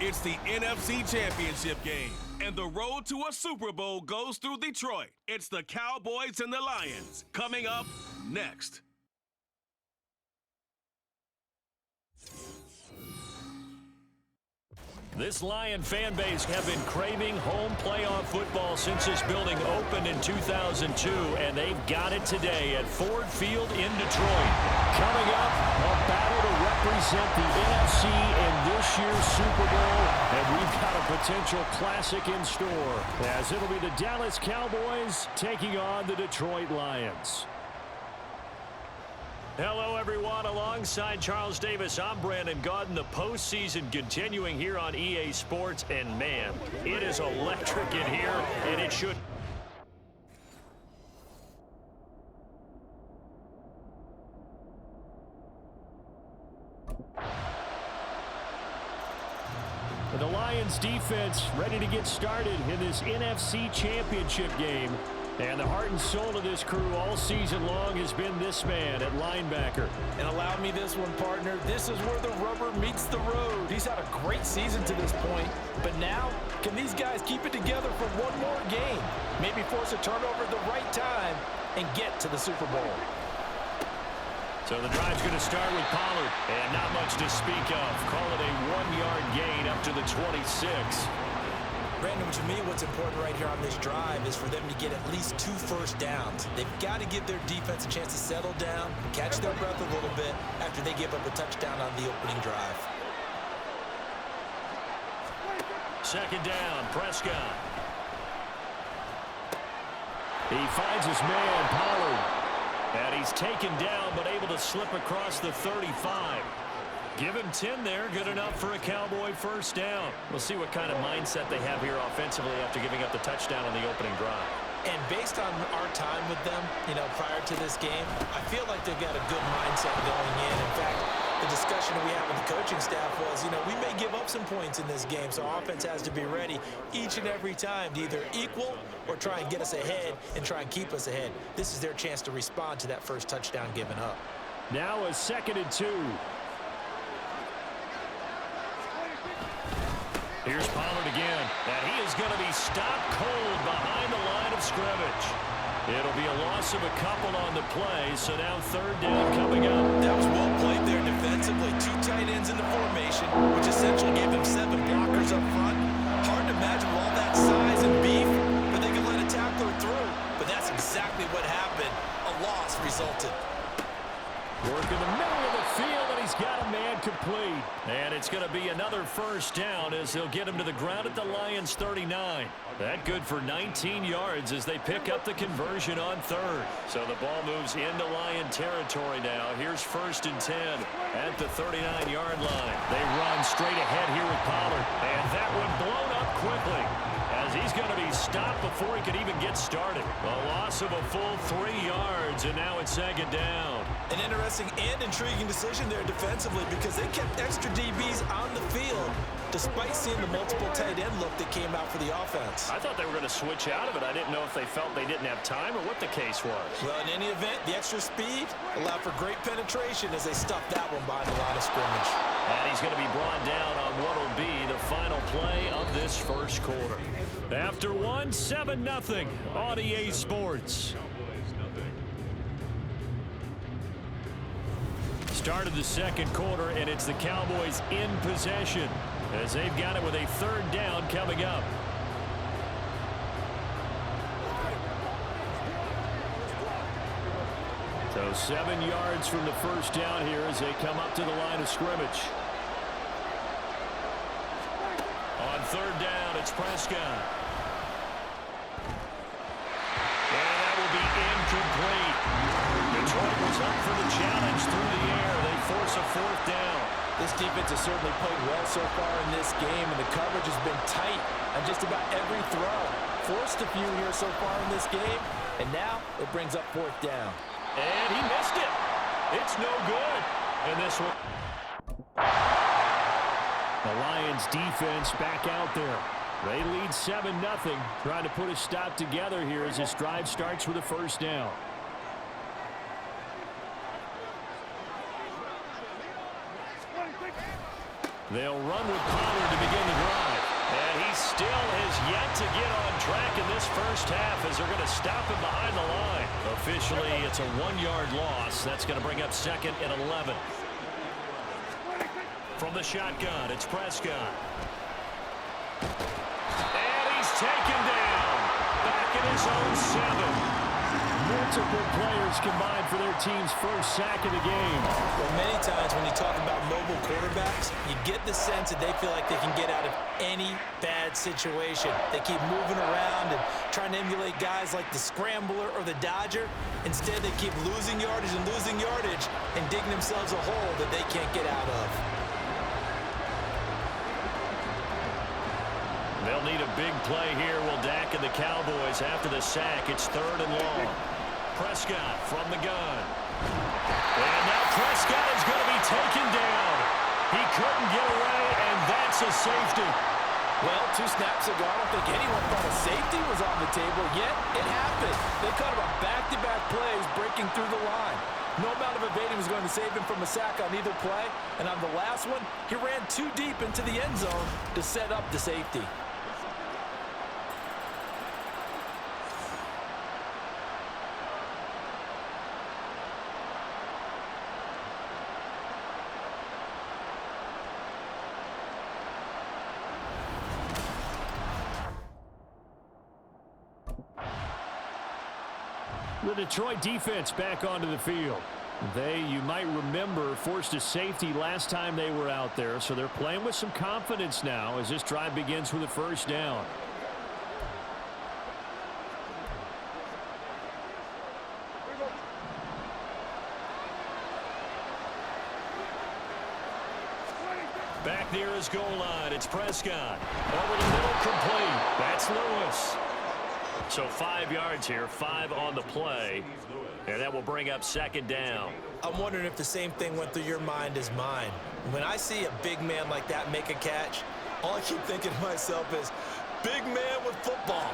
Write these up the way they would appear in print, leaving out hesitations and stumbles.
It's the NFC Championship game, and the road to a Super Bowl goes through Detroit. It's the Cowboys and the Lions coming up next. This Lion fan base have been craving home playoff football since this building opened in 2002, and they've got it today at Ford Field in Detroit. Coming up, a battle to represent the NFC in this year's Super Bowl, and we've got a potential classic in store, as it'll be the Dallas Cowboys taking on the Detroit Lions. Hello, everyone. Alongside Charles Davis, I'm Brandon Gaudin. The postseason continuing here on EA Sports, and man, it is electric in here, and it should. The Lions defense ready to get started in this NFC Championship game. And the heart and soul of this crew all season long has been this man at linebacker. And allow me this one, partner. This is where the rubber meets the road. He's had a great season to this point. But now, can these guys keep it together for one more game? Maybe force a turnover at the right time and get to the Super Bowl. So the drive's going to start with Pollard. And not much to speak of. Call it a 1-yard gain up to the 26. Brandon, to me, what's important right here on this drive is for them to get at least 2 first downs. They've got to give their defense a chance to settle down, catch their breath a little bit after they give up a touchdown on the opening drive. Second down, Prescott. He finds his man, Pollard. And he's taken down, but able to slip across the 35. Give him 10 there, good enough for a Cowboy first down. We'll see what kind of mindset they have here offensively after giving up the touchdown on the opening drive. And based on our time with them, prior to this game, I feel like they've got a good mindset going in. In fact, the discussion that we had with the coaching staff was, we may give up some points in this game, so offense has to be ready each and every time to either equal or try and get us ahead and try and keep us ahead. This is their chance to respond to that first touchdown given up. Now a 2nd and 2. Here's Pollard again, and he is going to be stopped cold behind the line of scrimmage. It'll be a loss of a couple on the play, so now 3rd down coming up. That was well played there defensively. 2 tight ends in the formation, which essentially gave him 7 blockers up front. Hard to imagine all that size and beef, but they could let a tackler through. But that's exactly what happened. A loss resulted. Work in the middle of the field, and he's got a man complete. And it's going to be another first down as they'll get him to the ground at the Lions' 39. That good for 19 yards as they pick up the conversion on 3rd. So the ball moves into Lion territory now. Here's 1st and 10 at the 39-yard line. They run straight ahead here with Pollard. And that one blown up quickly, as he's going to be stopped before he could even get started. A loss of a full 3 yards, and now it's 2nd down. An interesting and intriguing decision there defensively, because they kept extra DBs on the field despite seeing the multiple tight end look that came out for the offense. I thought they were going to switch out of it. I didn't know if they felt they didn't have time or what the case was. Well, in any event, the extra speed allowed for great penetration as they stuffed that one behind the line of scrimmage. And he's going to be brought down on what will be the final play of this first quarter. After 7-0 on EA Sports. Start of the 2nd quarter, and it's the Cowboys in possession as they've got it with a 3rd down coming up. So 7 yards from the first down here as they come up to the line of scrimmage. On 3rd down, it's Prescott. And that will be incomplete. Detroit was up for the challenge through the air. They force a 4th down. This defense has certainly played well so far in this game, and the coverage has been tight on just about every throw. Forced a few here so far in this game, and now it brings up 4th down. And he missed it. It's no good. And this one. The Lions defense back out there. They lead 7-0, trying to put a stop together here as this drive starts with a first down. They'll run with Pollard to begin the drive. And he still has yet to get on track in this first half as they're going to stop him behind the line. Officially, it's a 1-yard loss. That's going to bring up 2nd and 11. From the shotgun, it's Prescott. And he's taken down. Back in his own 7. Multiple players combined for their team's first sack of the game. Well, many times when you talk about mobile quarterbacks, you get the sense that they feel like they can get out of any bad situation. They keep moving around and trying to emulate guys like the Scrambler or the Dodger. Instead, they keep losing yardage and digging themselves a hole that they can't get out of. They'll need a big play here. Will Dak and the Cowboys after the sack. It's 3rd and long. Prescott from the gun. And now Prescott is going to be taken down. He couldn't get away, and that's a safety. Well, 2 snaps ago, I don't think anyone thought a safety was on the table, yet it happened. They caught him on back-to-back plays breaking through the line. No amount of evading was going to save him from a sack on either play, and on the last one, he ran too deep into the end zone to set up the safety. The Detroit defense back onto the field. They, you might remember, forced a safety last time they were out there, so they're playing with some confidence now as this drive begins with a first down. Back near his goal line, it's Prescott. Over the middle, complete. That's Lewis. So 5 yards here, 5 on the play, and that will bring up 2nd down. I'm wondering if the same thing went through your mind as mine. When I see a big man like that make a catch, all I keep thinking to myself is, big man with football.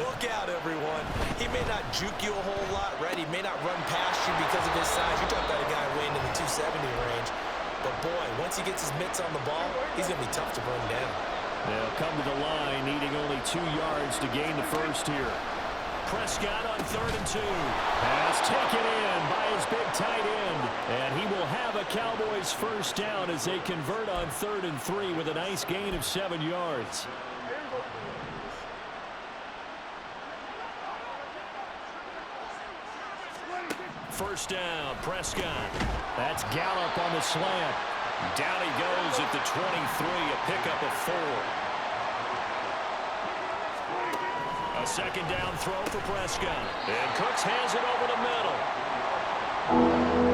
Look out, everyone. He may not juke you a whole lot, right? He may not run past you because of his size. You're talking about a guy weighing in the 270 range. But, boy, once he gets his mitts on the ball, he's going to be tough to bring down. They'll come to the line, needing only 2 yards to gain the first here. Prescott on 3rd and 2. Pass taken in by his big tight end. And he will have a Cowboys first down as they convert on 3rd and 3 with a nice gain of 7 yards. First down, Prescott. That's Gallup on the slant. Down he goes at the 23, a pickup of 4. A 2nd down throw for Prescott. And Cooks hands it over the middle.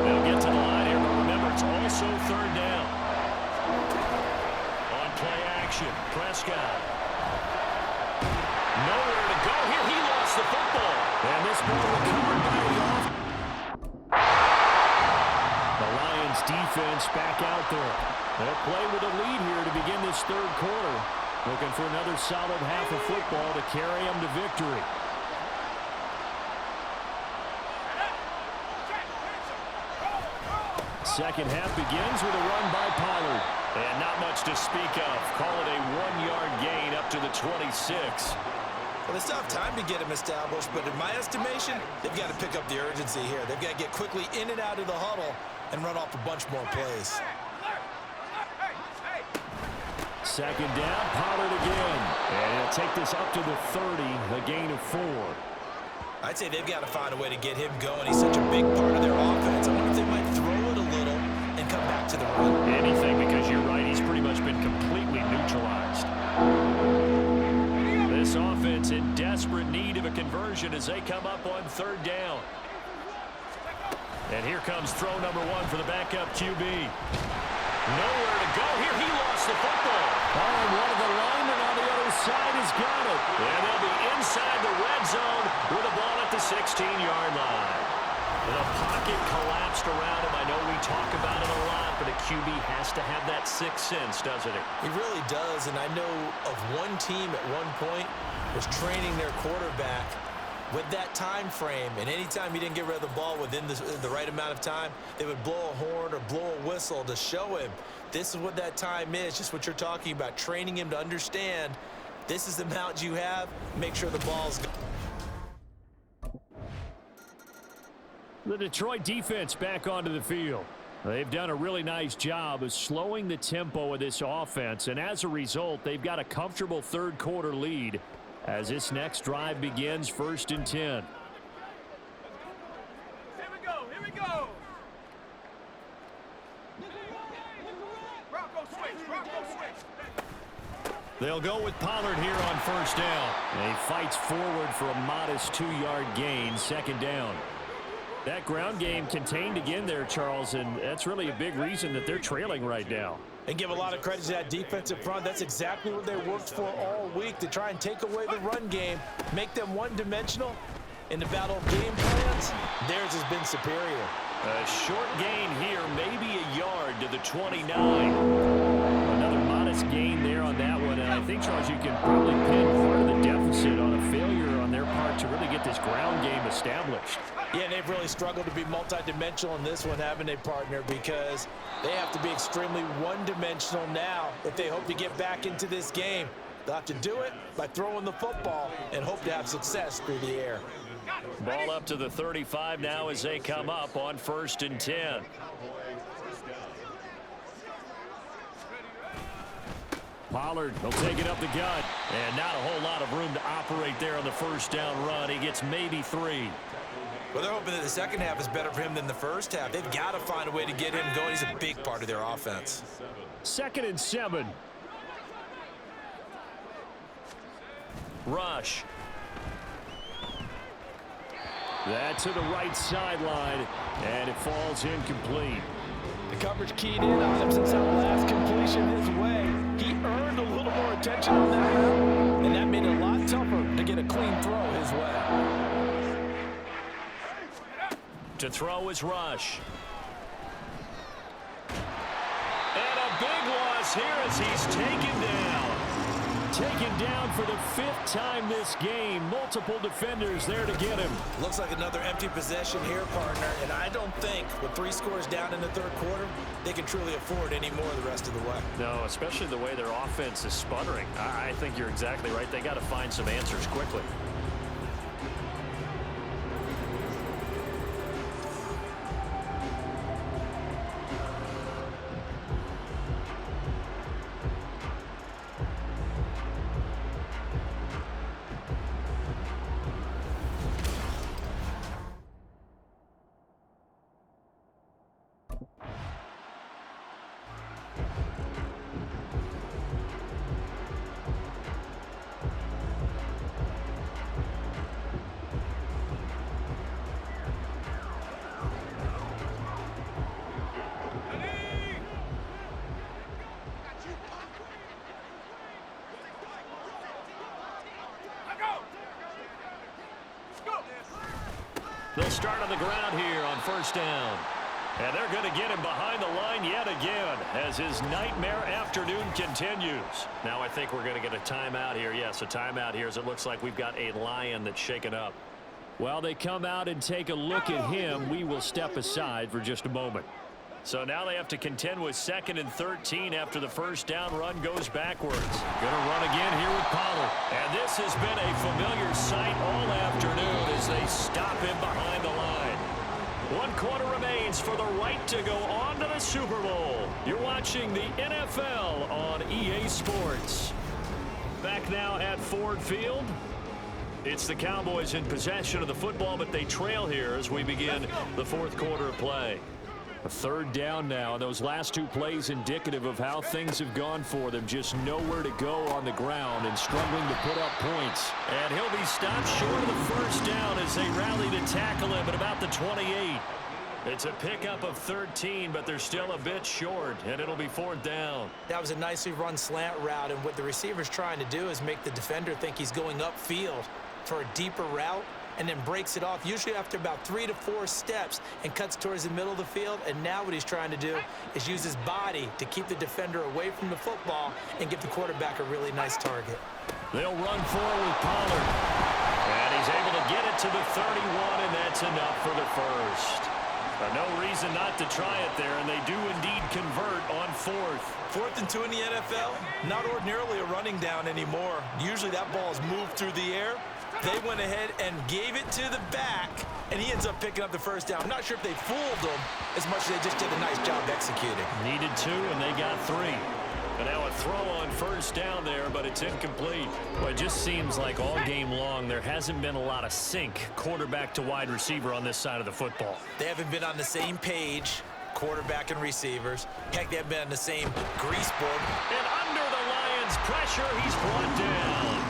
They'll get to the line here, but remember, it's also 3rd down. On play action, Prescott. Nowhere to go here. He lost the football. And this ball recovered by the offense. The Lions defense back out there. They'll play with a lead here to begin this 3rd quarter. Looking for another solid half of football to carry them to victory. Second half begins with a run by Pollard. And not much to speak of. Call it a 1-yard gain up to the 26. Well, they still have time to get him established, but in my estimation, they've got to pick up the urgency here. They've got to get quickly in and out of the huddle and run off a bunch more plays. 2nd down, Pollard again. And he'll take this up to the 30, a gain of 4. I'd say they've got to find a way to get him going. He's such a big part of their offense. I wonder if they might throw it a little and come back to the run. Anything, because you're right, he's pretty much been completely neutralized. This offense in desperate need of a conversion as they come up on 3rd down. And here comes throw number 1 for the backup QB. Nowhere to go here. He lost the football. Oh, and one of the linemen on the other side has got it. And they'll be inside the red zone with the ball at the 16-yard line. The pocket collapsed around him. I know we talk about it a lot, but a QB has to have that sixth sense, doesn't it? He really does, and I know of one team at one point was training their quarterback with that time frame, and anytime he didn't get rid of the ball within the right amount of time, they would blow a horn or blow a whistle to show him this is what that time is, just what you're talking about, training him to understand this is the amount you have, make sure the ball's The Detroit defense back onto the field. They've done a really nice job of slowing the tempo of this offense, and as a result, they've got a comfortable third quarter lead as this next drive begins, 1st and 10. Here we go. Bronco switch. They'll go with Pollard here on 1st down. And he fights forward for a modest 2-yard gain, 2nd down. That ground game contained again there, Charles, and that's really a big reason that they're trailing right now. And give a lot of credit to that defensive front. That's exactly what they worked for all week, to try and take away the run game, make them one-dimensional. In the battle of game plans, theirs has been superior. A short gain here, maybe a yard to the 29. Another modest gain there on that one, and I think, Charles, you can probably pin part of the deficit on a failure on their part to really get this ground game established. Yeah, and they've really struggled to be multidimensional in this one, haven't they, partner? Because they have to be extremely one-dimensional now if they hope to get back into this game. They'll have to do it by throwing the football and hope to have success through the air. Ball up to the 35 now as they come up on 1st and 10. Pollard will take it up the gut, and not a whole lot of room to operate there on the 1st down run. He gets maybe 3. Well, they're hoping that the second half is better for him than the first half. They've got to find a way to get him going. He's a big part of their offense. 2nd and 7. Rush. That to the right sideline, and it falls incomplete. The coverage keyed in on him since that last completion his way. He earned a little more attention on that one, and that made it a lot tougher to get a clean throw his way. To throw is Rush. And a big loss here as he's taken down. Taken down for the 5th time this game. Multiple defenders there to get him. Looks like another empty possession here, partner, and I don't think with 3 scores down in the third quarter, they can truly afford any more the rest of the way. No, especially the way their offense is sputtering. I think you're exactly right. They got to find some answers quickly. They'll start on the ground here on 1st down. And they're going to get him behind the line yet again as his nightmare afternoon continues. Now I think we're going to get a timeout here. Yes, a timeout here as it looks like we've got a Lion that's shaken up. While they come out and take a look at him, we will step aside for just a moment. So now they have to contend with 2nd and 13 after the 1st down run goes backwards. Going to run again here with Pollard. And this has been a familiar sight all afternoon as they stop him behind the line. 1 quarter remains for the right to go on to the Super Bowl. You're watching the NFL on EA Sports. Back now at Ford Field. It's the Cowboys in possession of the football, but they trail here as we begin the 4th quarter of play. A 3rd down now. Those last 2 plays indicative of how things have gone for them. Just nowhere to go on the ground and struggling to put up points. And he'll be stopped short of the 1st down as they rally to tackle him at about the 28. It's a pickup of 13, but they're still a bit short, and it'll be 4th down. That was a nicely run slant route, and what the receiver's trying to do is make the defender think he's going upfield for a deeper route, and then breaks it off, usually after about 3 to 4 steps, and cuts towards the middle of the field. And now what he's trying to do is use his body to keep the defender away from the football and give the quarterback a really nice target. They'll run forward with Pollard. And he's able to get it to the 31, and that's enough for the first. No reason not to try it there, and they do indeed convert on fourth. 4th and 2 in the NFL, not ordinarily a running down anymore. Usually that ball is moved through the air. They went ahead and gave it to the back, and he ends up picking up the first down. I'm not sure if they fooled him as much as they just did a nice job executing. Needed 2, and they got 3. And now a throw on first down there, but it's incomplete. Well, it just seems like all game long there hasn't been a lot of sync quarterback to wide receiver on this side of the football. They haven't been on the same page, quarterback and receivers. Heck, they haven't been on the same grease board. And under the Lions' pressure, he's brought down.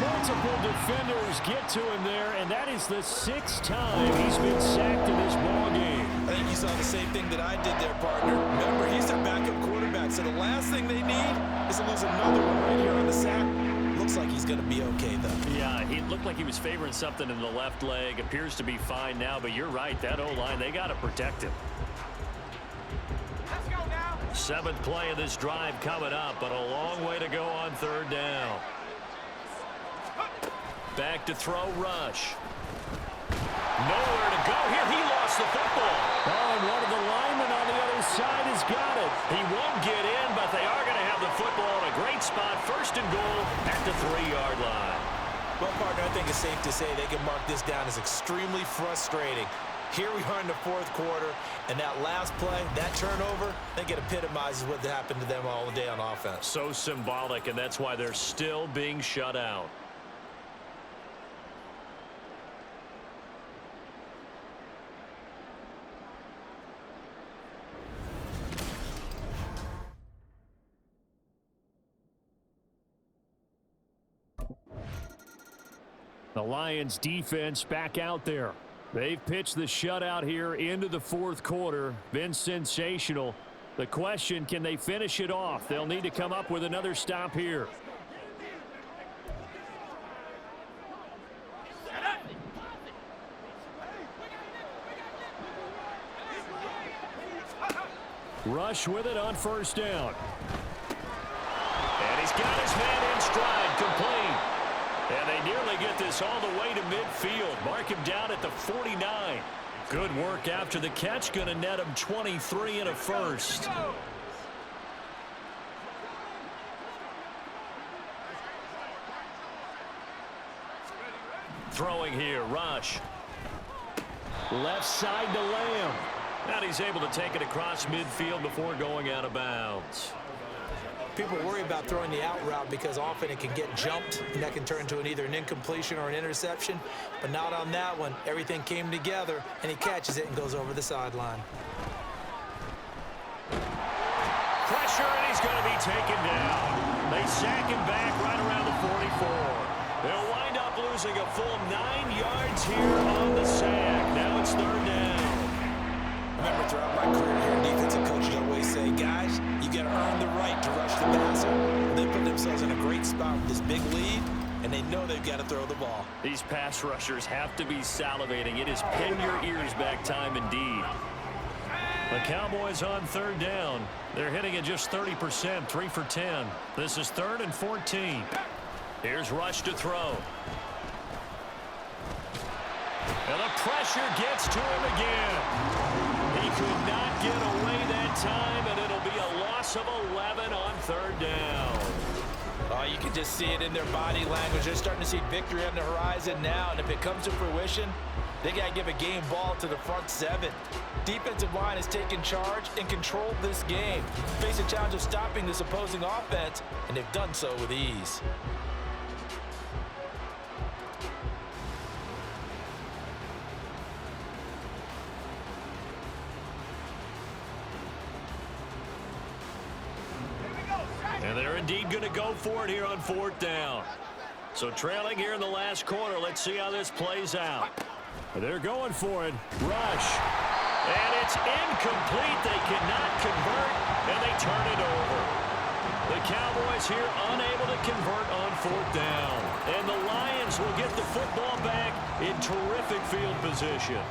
Multiple defenders get to him there, and that is the 6th time he's been sacked in this ballgame. I think you saw the same thing that I did there, partner. Remember, he's their backup quarterback, so the last thing they need is to lose another one right here on the sack. Looks like he's going to be okay, though. Yeah, he looked like he was favoring something in the left leg. Appears to be fine now, but you're right. That O-line, they got to protect him. Let's go now. 7th play of this drive coming up, but a long way to go on 3rd down. Back to throw, Rush. Nowhere to go here. He lost the football. Oh, and one of the linemen on the other side has got it. He won't get in, but they are going to have the football in a great spot. 1st and goal at the 3-yard line. Well, partner, I think it's safe to say they can mark this down as extremely frustrating. Here we are in the 4th quarter, and that last play, that turnover, I think it epitomizes what happened to them all day on offense. So symbolic, and that's why they're still being shut out. The Lions defense back out there. They've pitched the shutout here into the 4th quarter. Been sensational. The question, can they finish it off? They'll need to come up with another stop here. Rush with it on 1st down. And he's got his man in stride, complete. And they nearly get this all the way to midfield. Mark him down at the 49. Good work after the catch. Going to net him 23 and a first. Throwing here, Rush. Left side to Lamb. And he's able to take it across midfield before going out of bounds. People worry about throwing the out route because often it can get jumped, and that can turn into either an incompletion or an interception. But not on that one. Everything came together, and he catches it and goes over the sideline. Pressure, and he's going to be taken down. They sack him back right around the 44. They'll wind up losing a full 9 yards here on the sack. Now it's 3rd down. Remember, throughout my career here, defensive coaches always say, guys, you got to earn the right to rush the passer. They put themselves in a great spot with this big lead, and they know they've got to throw the ball. These pass rushers have to be salivating. It is pin your ears back time indeed. The Cowboys on 3rd down. They're hitting at just 30%, 3 for 10. This is 3rd and 14. Here's Rush to throw. And the pressure gets to him again. He could not get away that time, and it'll be a loss of 11 on 3rd down. Oh, you can just see it in their body language. They're starting to see victory on the horizon now, and if it comes to fruition, they got to give a game ball to the front 7. Defensive line has taken charge and controlled this game. Face a challenge of stopping this opposing offense, and they've done so with ease. And they're indeed going to go for it here on 4th down. So trailing here in the last quarter. Let's see how this plays out. They're going for it. Rush. And it's incomplete. They cannot convert, and they turn it over. The Cowboys here unable to convert on 4th down. And the Lions will get the football back in terrific field position.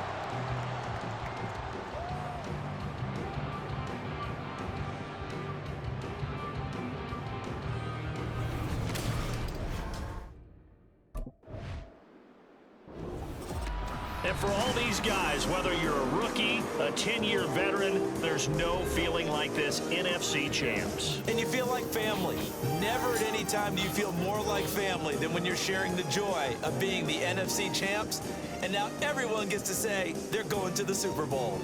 And for all these guys, whether you're a rookie, a 10-year veteran, there's no feeling like this. NFC champs. And you feel like family. Never at any time do you feel more like family than when you're sharing the joy of being the NFC champs. And now everyone gets to say they're going to the Super Bowl.